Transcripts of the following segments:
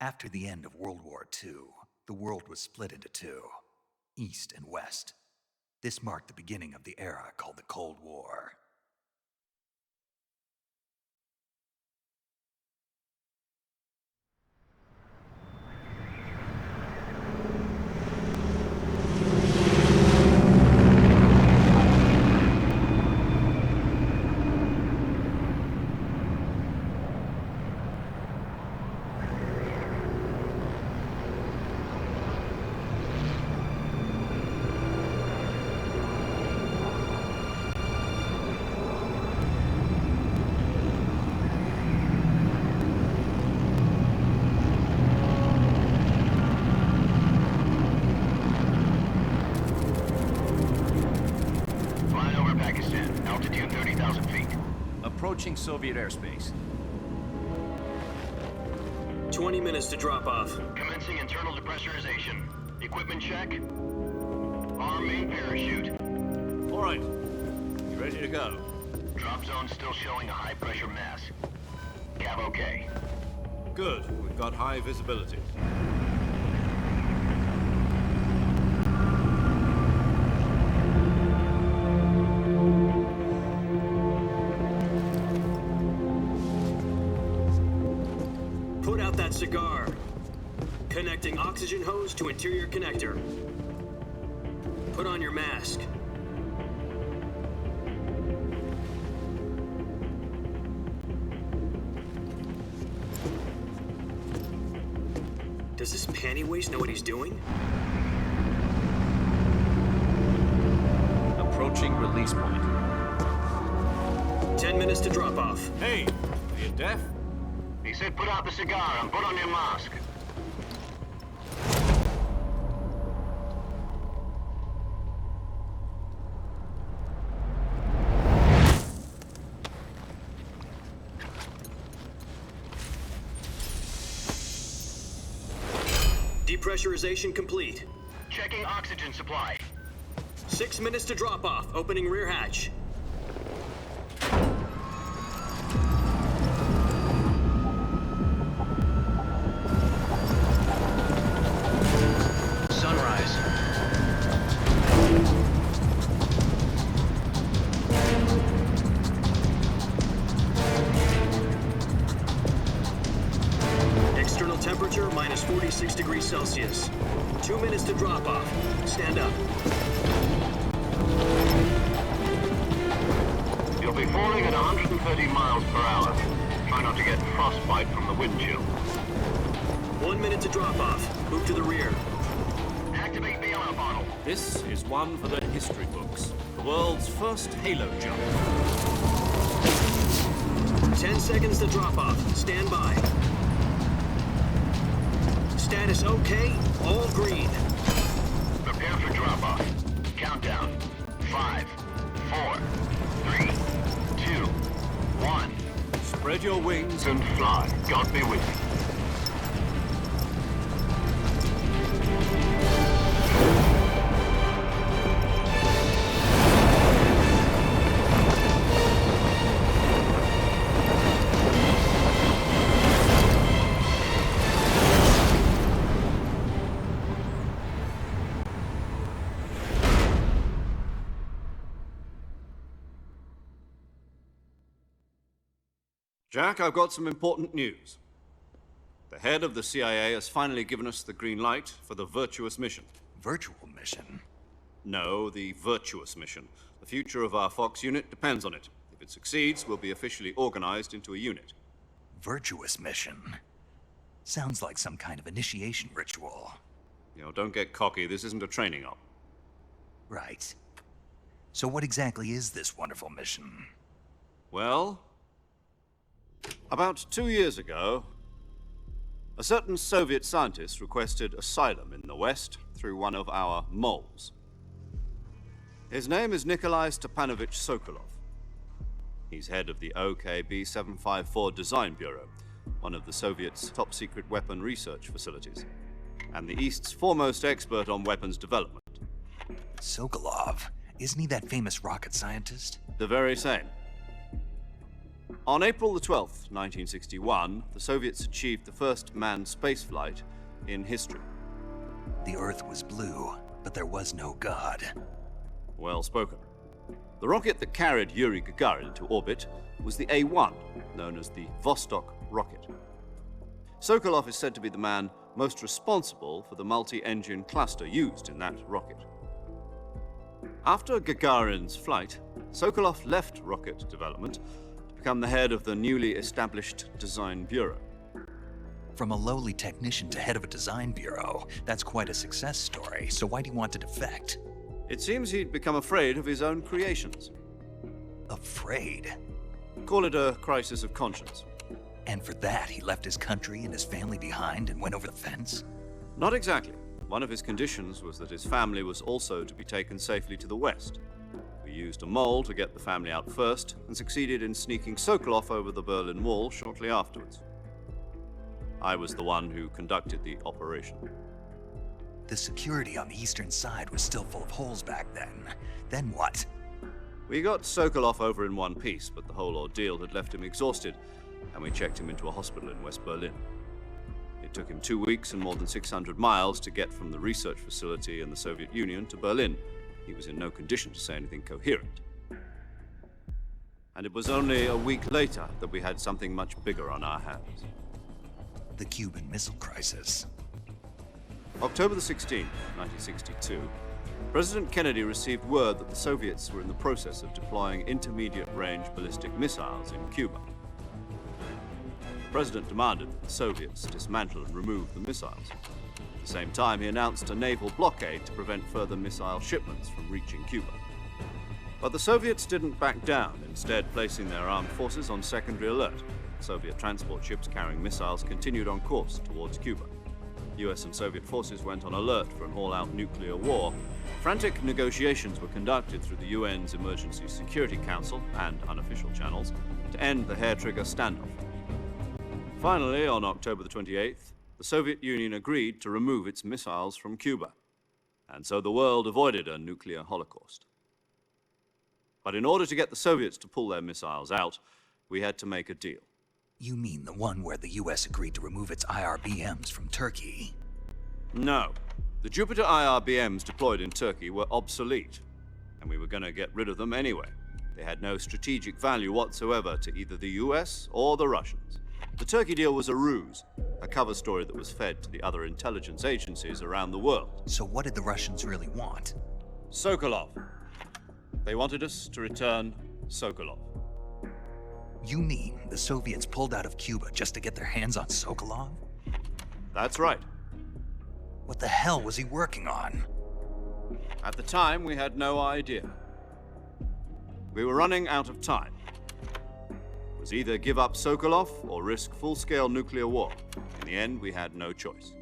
After the end of World War II, the world was split into two, East and West. This marked the beginning of the era called the Cold War. Approaching Soviet airspace. 20 minutes to drop off. Commencing internal depressurization. Equipment check. Arm main parachute. All right. You ready to go? Drop zone still showing a high pressure mass. Cav okay. Good. We've got high visibility. Put out that cigar. Connecting oxygen hose to interior connector. Put on your mask. Does this panty waste know what he's doing? Approaching release point. 10 minutes to drop off. Hey, are you deaf? He said put out the cigar and put on your mask. Depressurization complete. Checking oxygen supply. 6 minutes to drop off. Opening rear hatch. Sunrise. External temperature minus 46 degrees Celsius. 2 minutes to drop off. Stand up. You'll be falling at 130 miles per hour. Try not to get frostbite from the wind chill. 1 minute to drop off. Move to the rear. Activate the air bottle. This is one for the history books. The world's first halo jump. 10 seconds to drop off. Stand by. Status okay. All green. Prepare for drop-off. Countdown. 5, 4, 3, 2, 1. Spread your wings And fly. God be with you. Jack, I've got some important news. The head of the CIA has finally given us the green light for the Virtuous mission. Virtual mission? No, the Virtuous mission. The future of our Fox unit depends on it. If it succeeds, we'll be officially organized into a unit. Virtuous mission? Sounds like some kind of initiation ritual. You know, don't get cocky. This isn't a training op. Right. So what exactly is this wonderful mission? Well, about 2 years ago, a certain Soviet scientist requested asylum in the West through one of our moles. His name is Nikolai Stepanovich Sokolov. He's head of the OKB-754 Design Bureau, one of the Soviets' top-secret weapon research facilities, and the East's foremost expert on weapons development. Sokolov? Isn't he that famous rocket scientist? The very same. On April the 12th, 1961, the Soviets achieved the first manned spaceflight in history. The Earth was blue, but there was no God. Well spoken. The rocket that carried Yuri Gagarin to orbit was the A-1, known as the Vostok rocket. Sokolov is said to be the man most responsible for the multi-engine cluster used in that rocket. After Gagarin's flight, Sokolov left rocket development to become the head of the newly established Design Bureau. From a lowly technician to head of a design bureau, that's quite a success story, so why'd he want to defect? It seems he'd become afraid of his own creations. Afraid? Call it a crisis of conscience. And for that, he left his country and his family behind and went over the fence? Not exactly. One of his conditions was that his family was also to be taken safely to the west. We used a mole to get the family out first and succeeded in sneaking Sokolov over the Berlin Wall shortly afterwards. I was the one who conducted the operation. The security on the eastern side was still full of holes back then. Then what? We got Sokolov over in one piece, but the whole ordeal had left him exhausted, and we checked him into a hospital in West Berlin. It took him 2 weeks and more than 600 miles to get from the research facility in the Soviet Union to Berlin. He was in no condition to say anything coherent. And it was only a week later that we had something much bigger on our hands. The Cuban Missile Crisis. October the 16th, 1962, President Kennedy received word that the Soviets were in the process of deploying intermediate-range ballistic missiles in Cuba. The president demanded that the Soviets dismantle and remove the missiles. At the same time, he announced a naval blockade to prevent further missile shipments from reaching Cuba. But the Soviets didn't back down, instead placing their armed forces on secondary alert. Soviet transport ships carrying missiles continued on course towards Cuba. US and Soviet forces went on alert for an all-out nuclear war. Frantic negotiations were conducted through the UN's Emergency Security Council and unofficial channels to end the hair-trigger standoff. Finally, on October the 28th, the Soviet Union agreed to remove its missiles from Cuba, and so the world avoided a nuclear holocaust. But in order to get the Soviets to pull their missiles out, we had to make a deal. You mean the one where the US agreed to remove its IRBMs from Turkey? No. The Jupiter IRBMs deployed in Turkey were obsolete, and we were going to get rid of them anyway. They had no strategic value whatsoever to either the US or the Russians. The Turkey deal was a ruse, a cover story that was fed to the other intelligence agencies around the world. So what did the Russians really want? Sokolov. They wanted us to return Sokolov. You mean the Soviets pulled out of Cuba just to get their hands on Sokolov? That's right. What the hell was he working on? At the time, we had no idea. We were running out of time. It was either give up Sokolov or risk full-scale nuclear war. In the end, we had no choice.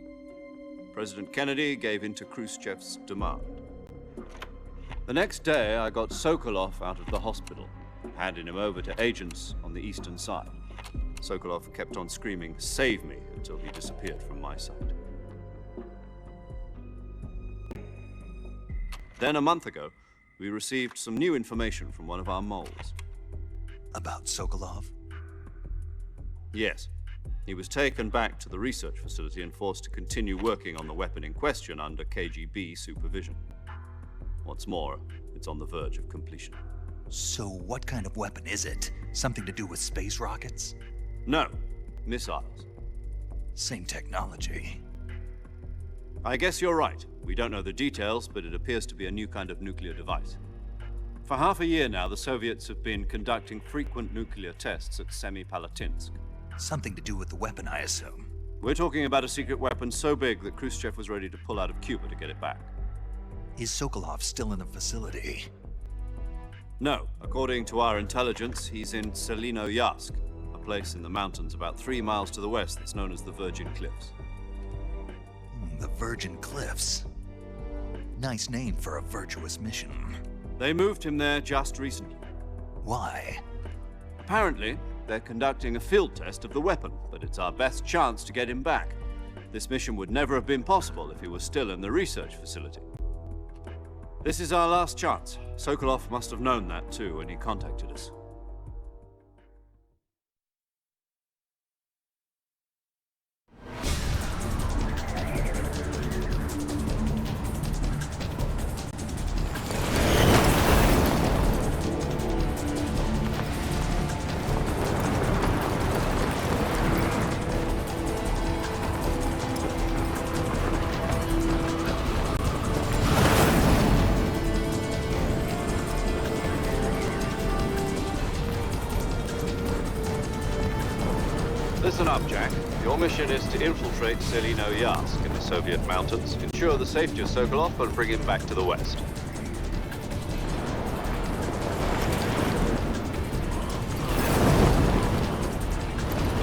President Kennedy gave in to Khrushchev's demand. The next day, I got Sokolov out of the hospital, handing him over to agents on the eastern side. Sokolov kept on screaming, "Save me," until he disappeared from my sight. Then a month ago, we received some new information from one of our moles. About Sokolov? Yes. He was taken back to the research facility and forced to continue working on the weapon in question under KGB supervision. What's more, it's on the verge of completion. So what kind of weapon is it? Something to do with space rockets? No, missiles. Same technology. I guess you're right. We don't know the details, but it appears to be a new kind of nuclear device. For half a year now, the Soviets have been conducting frequent nuclear tests at Semipalatinsk. Something to do with the weapon, I assume. We're talking about a secret weapon so big that Khrushchev was ready to pull out of Cuba to get it back. Is Sokolov still in the facility? No. According to our intelligence, he's in Selinoyarsk, a place in the mountains about 3 miles to the west that's known as the Virgin Cliffs. The Virgin Cliffs. Nice name for a virtuous mission. They moved him there just recently. Why? Apparently, they're conducting a field test of the weapon, but it's our best chance to get him back. This mission would never have been possible if he was still in the research facility. This is our last chance. Sokolov must have known that too when he contacted us. Listen up, Jack. Your mission is to infiltrate Selino-Yarsk in the Soviet mountains, ensure the safety of Sokolov, and bring him back to the west.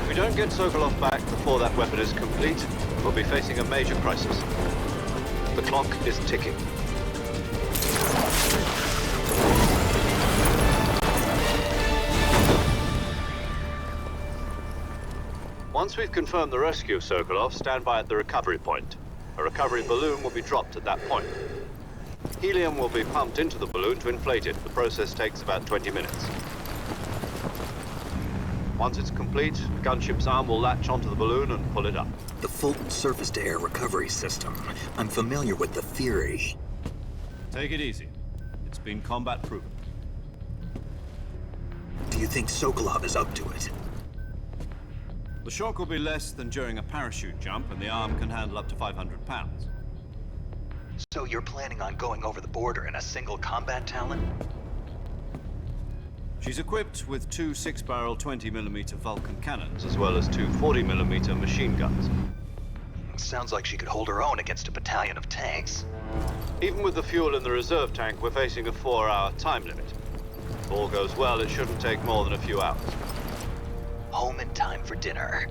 If we don't get Sokolov back before that weapon is complete, we'll be facing a major crisis. The clock is ticking. Once we've confirmed the rescue of Sokolov, stand by at the recovery point. A recovery balloon will be dropped at that point. Helium will be pumped into the balloon to inflate it. The process takes about 20 minutes. Once it's complete, the gunship's arm will latch onto the balloon and pull it up. The Fulton surface-to-air recovery system. I'm familiar with the theory. Take it easy. It's been combat-proven. Do you think Sokolov is up to it? The shock will be less than during a parachute jump, and the arm can handle up to 500 pounds. So you're planning on going over the border in a single combat Talon? She's equipped with two 6-barrel 20mm Vulcan cannons, as well as two 40mm machine guns. Sounds like she could hold her own against a battalion of tanks. Even with the fuel in the reserve tank, we're facing a 4-hour time limit. If all goes well, it shouldn't take more than a few hours. Home in time for dinner.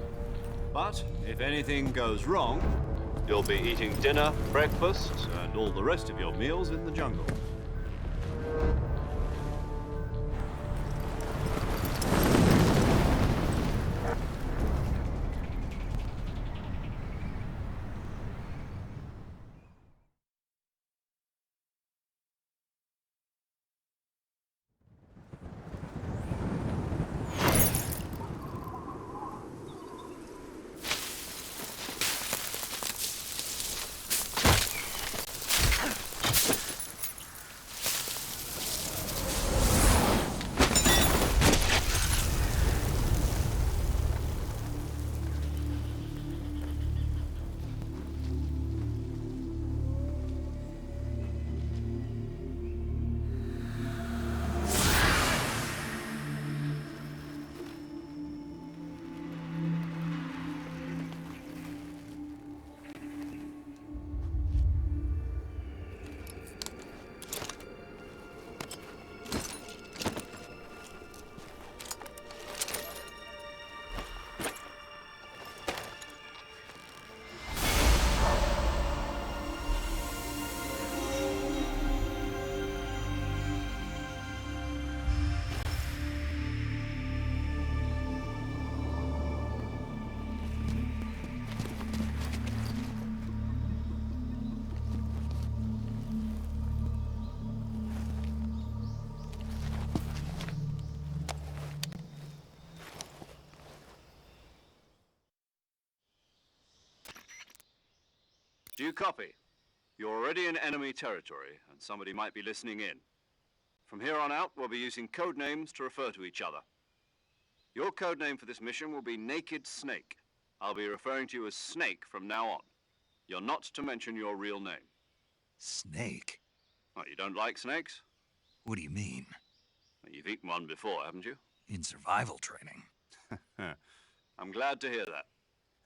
But if anything goes wrong, you'll be eating dinner, breakfast, and all the rest of your meals in the jungle. Do you copy? You're already in enemy territory, and somebody might be listening in. From here on out, we'll be using code names to refer to each other. Your code name for this mission will be Naked Snake. I'll be referring to you as Snake from now on. You're not to mention your real name. Snake? What, you don't like snakes? What do you mean? Well, you've eaten one before, haven't you? In survival training. I'm glad to hear that.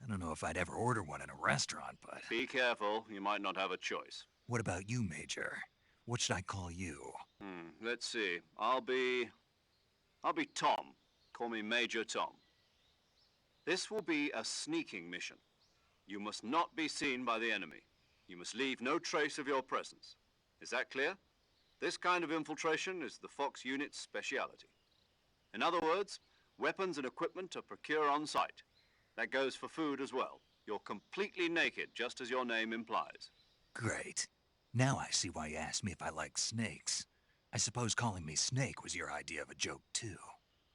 I don't know if I'd ever order one in a restaurant, but... Be careful, you might not have a choice. What about you, Major? What should I call you? Let's see. I'll be Tom. Call me Major Tom. This will be a sneaking mission. You must not be seen by the enemy. You must leave no trace of your presence. Is that clear? This kind of infiltration is the Fox unit's speciality. In other words, weapons and equipment are procured on site. That goes for food as well. You're completely naked, just as your name implies. Great. Now I see why you asked me if I like snakes. I suppose calling me Snake was your idea of a joke, too.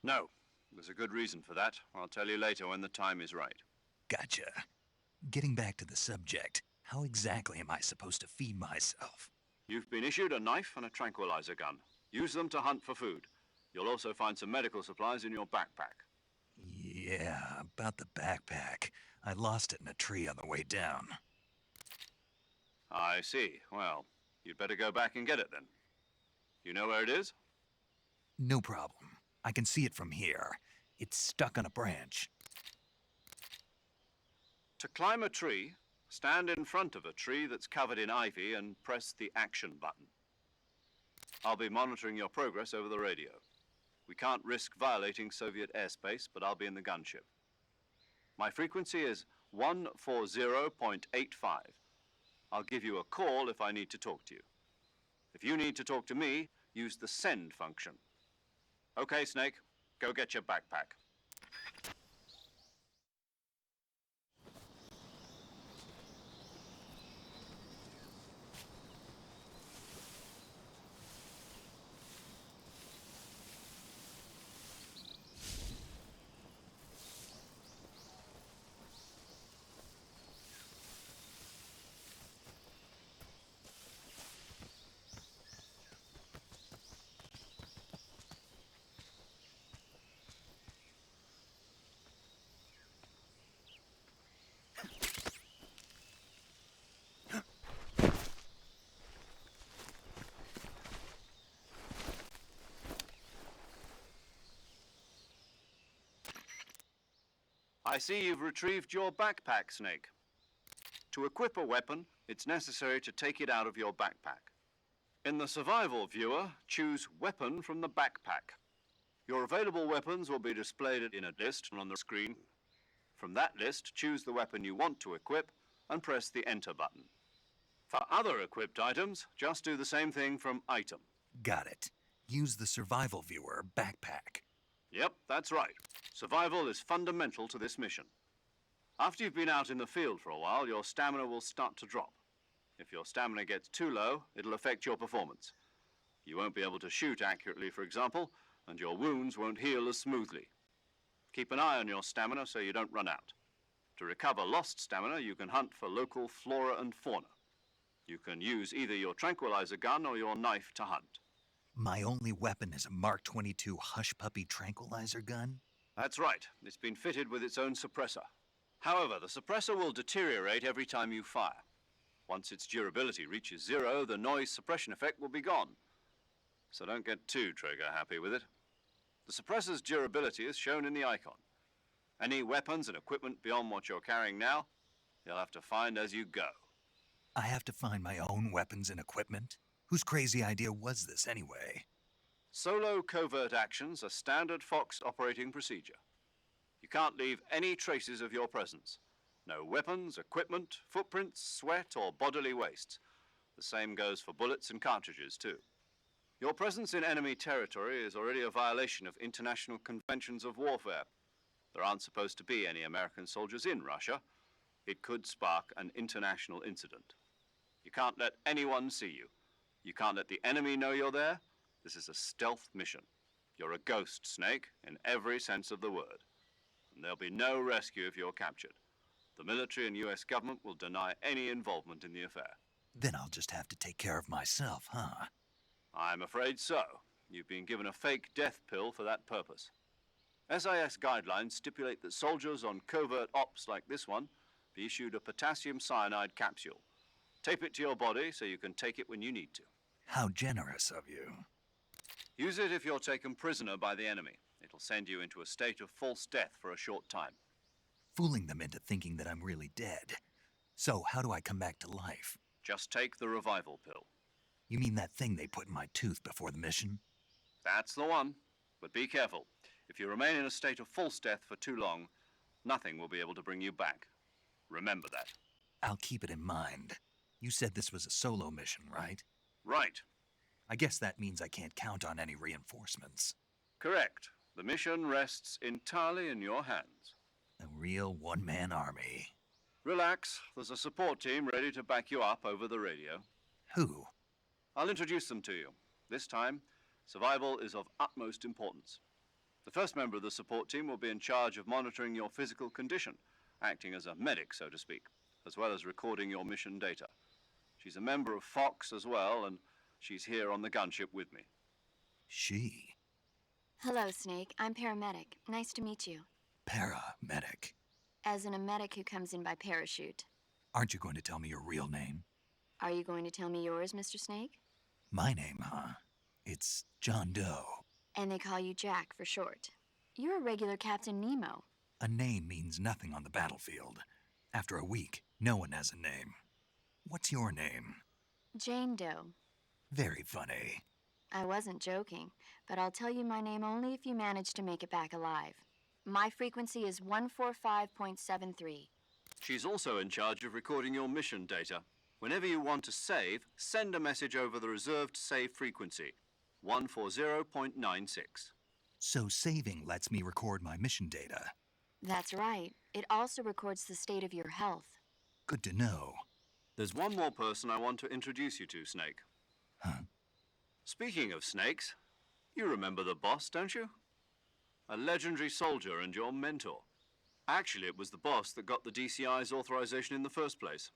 No, there's a good reason for that. I'll tell you later when the time is right. Gotcha. Getting back to the subject, how exactly am I supposed to feed myself? You've been issued a knife and a tranquilizer gun. Use them to hunt for food. You'll also find some medical supplies in your backpack. Yeah, about the backpack. I lost it in a tree on the way down. I see. Well, you'd better go back and get it then. You know where it is? No problem. I can see it from here. It's stuck on a branch. To climb a tree, stand in front of a tree that's covered in ivy and press the action button. I'll be monitoring your progress over the radio. We can't risk violating Soviet airspace, but I'll be in the gunship. My frequency is 140.85. I'll give you a call if I need to talk to you. If you need to talk to me, use the send function. Okay, Snake, go get your backpack. I see you've retrieved your backpack, Snake. To equip a weapon, it's necessary to take it out of your backpack. In the survival viewer, choose Weapon from the backpack. Your available weapons will be displayed in a list on the screen. From that list, choose the weapon you want to equip and press the Enter button. For other equipped items, just do the same thing from Item. Got it. Use the survival viewer backpack. Yep, that's right. Survival is fundamental to this mission. After you've been out in the field for a while, your stamina will start to drop. If your stamina gets too low, it'll affect your performance. You won't be able to shoot accurately, for example, and your wounds won't heal as smoothly. Keep an eye on your stamina so you don't run out. To recover lost stamina, you can hunt for local flora and fauna. You can use either your tranquilizer gun or your knife to hunt. My only weapon is a Mark 22 Hush Puppy tranquilizer gun? That's right. It's been fitted with its own suppressor. However, the suppressor will deteriorate every time you fire. Once its durability reaches 0, the noise suppression effect will be gone. So don't get too trigger-happy with it. The suppressor's durability is shown in the icon. Any weapons and equipment beyond what you're carrying now, you'll have to find as you go. I have to find my own weapons and equipment? Whose crazy idea was this anyway? Solo covert actions are standard Fox operating procedure. You can't leave any traces of your presence. No weapons, equipment, footprints, sweat, or bodily waste. The same goes for bullets and cartridges, too. Your presence in enemy territory is already a violation of international conventions of warfare. There aren't supposed to be any American soldiers in Russia. It could spark an international incident. You can't let anyone see you. You can't let the enemy know you're there. This is a stealth mission. You're a ghost, Snake, in every sense of the word. And there'll be no rescue if you're captured. The military and US government will deny any involvement in the affair. Then I'll just have to take care of myself, huh? I'm afraid so. You've been given a fake death pill for that purpose. SIS guidelines stipulate that soldiers on covert ops like this one be issued a potassium cyanide capsule. Tape it to your body so you can take it when you need to. How generous of you. Use it if you're taken prisoner by the enemy. It'll send you into a state of false death for a short time. Fooling them into thinking that I'm really dead. So, how do I come back to life? Just take the revival pill. You mean that thing they put in my tooth before the mission? That's the one. But be careful. If you remain in a state of false death for too long, nothing will be able to bring you back. Remember that. I'll keep it in mind. You said this was a solo mission, right? Right. I guess that means I can't count on any reinforcements. Correct. The mission rests entirely in your hands. A real one-man army. Relax. There's a support team ready to back you up over the radio. Who? I'll introduce them to you. This time, survival is of utmost importance. The first member of the support team will be in charge of monitoring your physical condition, acting as a medic, so to speak, as well as recording your mission data. She's a member of Fox as well, and she's here on the gunship with me. She? Hello, Snake. I'm paramedic. Nice to meet you. Paramedic. As in a medic who comes in by parachute. Aren't you going to tell me your real name? Are you going to tell me yours, Mr. Snake? My name, huh? It's John Doe. And they call you Jack for short. You're a regular Captain Nemo. A name means nothing on the battlefield. After a week, no one has a name. What's your name? Jane Doe. Very funny. I wasn't joking, but I'll tell you my name only if you manage to make it back alive. My frequency is 145.73. She's also in charge of recording your mission data. Whenever you want to save, send a message over the reserved save frequency, 140.96. So saving lets me record my mission data. That's right. It also records the state of your health. Good to know. There's one more person I want to introduce you to, Snake. Huh? Speaking of snakes, you remember the boss, don't you? A legendary soldier and your mentor. Actually, it was the boss that got the DCI's authorization in the first place.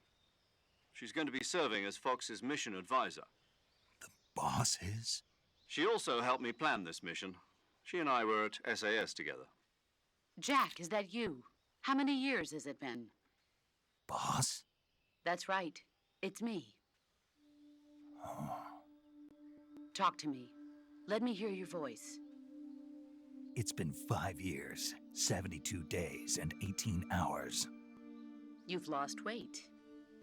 She's going to be serving as Fox's mission advisor. The boss is? She also helped me plan this mission. She and I were at SAS together. Jack, is that you? How many years has it been? Boss? That's right. It's me. Oh. Talk to me. Let me hear your voice. It's been 5 years, 72 days, and 18 hours. You've lost weight.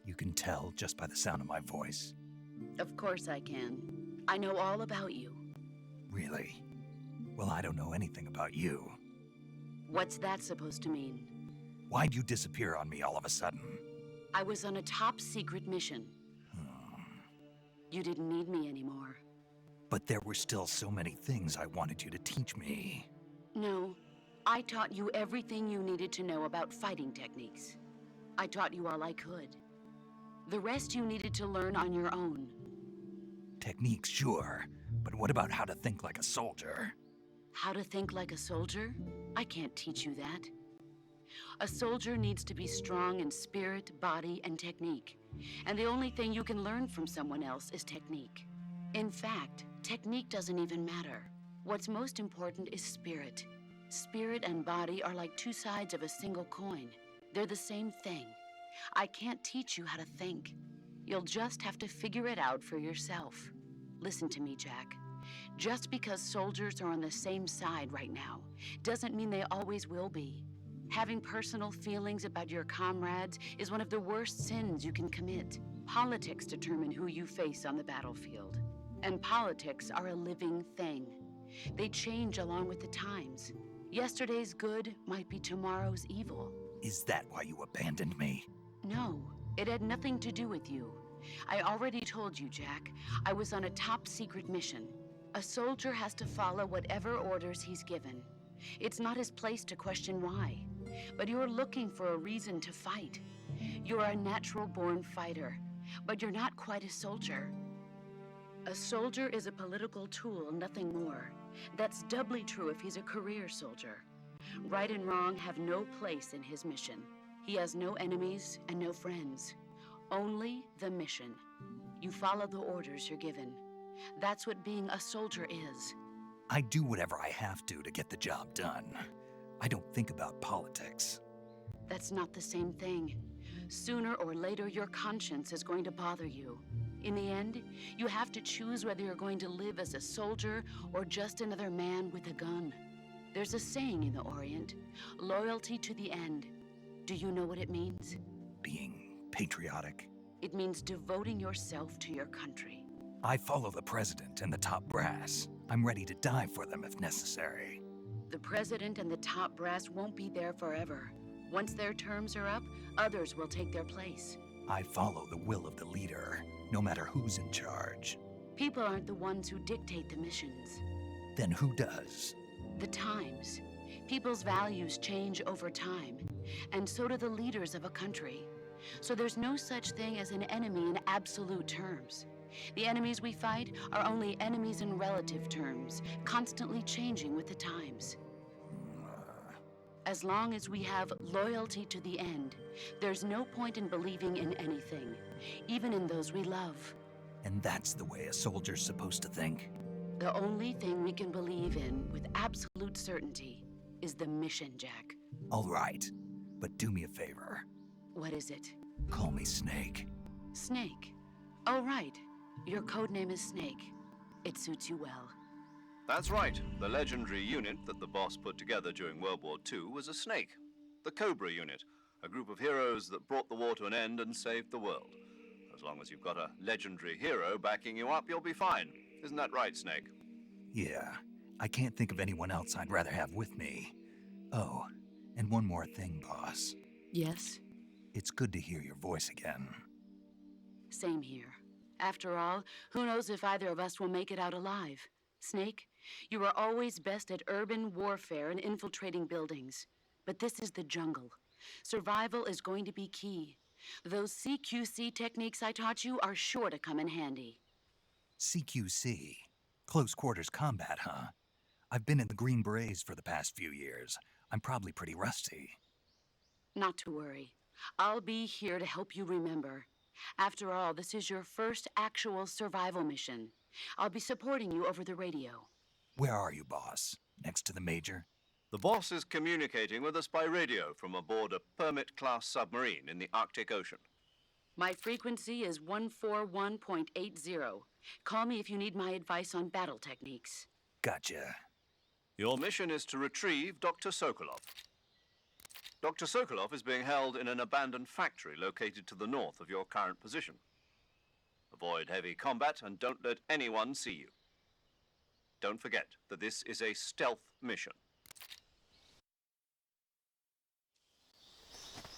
You can tell just by the sound of my voice. Of course I can. I know all about you. Really? Well, I don't know anything about you. What's that supposed to mean? Why'd you disappear on me all of a sudden? I was on a top secret mission. You didn't need me anymore. But there were still so many things I wanted you to teach me. No, I taught you everything you needed to know about fighting techniques. I taught you all I could. The rest you needed to learn on your own. Techniques, sure. But what about how to think like a soldier? How to think like a soldier? I can't teach you that. A soldier needs to be strong in spirit, body, and technique. And the only thing you can learn from someone else is technique. In fact, technique doesn't even matter. What's most important is spirit. Spirit and body are like two sides of a single coin. They're the same thing. I can't teach you how to think. You'll just have to figure it out for yourself. Listen to me, Jack. Just because soldiers are on the same side right now doesn't mean they always will be. Having personal feelings about your comrades is one of the worst sins you can commit. Politics determine who you face on the battlefield. And politics are a living thing. They change along with the times. Yesterday's good might be tomorrow's evil. Is that why you abandoned me? No, it had nothing to do with you. I already told you, Jack. I was on a top secret mission. A soldier has to follow whatever orders he's given. It's not his place to question why. But you're looking for a reason to fight. You're a natural-born fighter, but you're not quite a soldier. A soldier is a political tool, nothing more. That's doubly true if he's a career soldier. Right and wrong have no place in his mission. He has no enemies and no friends. Only the mission. You follow the orders you're given. That's what being a soldier is. I do whatever I have to get the job done. I don't think about politics. That's not the same thing. Sooner or later, your conscience is going to bother you. In the end, you have to choose whether you're going to live as a soldier or just another man with a gun. There's a saying in the Orient, loyalty to the end. Do you know what it means? Being patriotic. It means devoting yourself to your country. I follow the president and the top brass. I'm ready to die for them if necessary. The president and the top brass won't be there forever. Once their terms are up, others will take their place. I follow the will of the leader, no matter who's in charge. People aren't the ones who dictate the missions. Then who does? The times. People's values change over time, and so do the leaders of a country. So there's no such thing as an enemy in absolute terms. The enemies we fight are only enemies in relative terms, constantly changing with the times. As long as we have loyalty to the end, there's no point in believing in anything, even in those we love. And that's the way a soldier's supposed to think? The only thing we can believe in with absolute certainty is the mission, Jack. All right, but do me a favor. What is it? Call me Snake. Snake. Oh, right. Your codename is Snake. It suits you well. That's right. The legendary unit that the boss put together during World War II was a snake. The Cobra unit. A group of heroes that brought the war to an end and saved the world. As long as you've got a legendary hero backing you up, you'll be fine. Isn't that right, Snake? Yeah, I can't think of anyone else I'd rather have with me. Oh, and one more thing, boss. Yes? It's good to hear your voice again. Same here. After all, who knows if either of us will make it out alive? Snake, you are always best at urban warfare and infiltrating buildings. But this is the jungle. Survival is going to be key. Those CQC techniques I taught you are sure to come in handy. CQC? Close quarters combat, huh? I've been in the Green Berets for the past few years. I'm probably pretty rusty. Not to worry. I'll be here to help you remember. After all, this is your first actual survival mission. I'll be supporting you over the radio. Where are you, boss? Next to the Major? The boss is communicating with us by radio from aboard a Permit-class submarine in the Arctic Ocean. My frequency is 141.80. Call me if you need my advice on battle techniques. Gotcha. Your mission is to retrieve Dr. Sokolov. Dr. Sokolov is being held in an abandoned factory located to the north of your current position. Avoid heavy combat and don't let anyone see you. Don't forget that this is a stealth mission.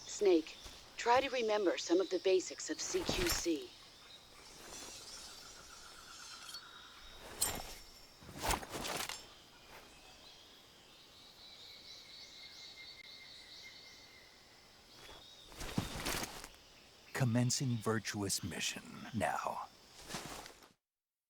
Snake, try to remember some of the basics of CQC. Commencing Virtuous mission now.